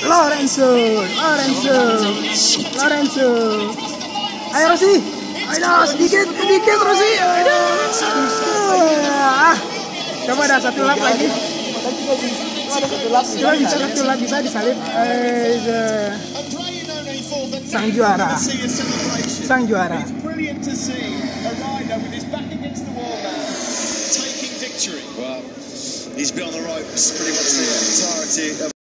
Lorenzo. Ayo Rossi. Ayo sedikit Rossi. Coba ada satu lap lagi. Coba bisa satu lap bisa disalip. Sang juara. He's been on the ropes pretty much the entirety of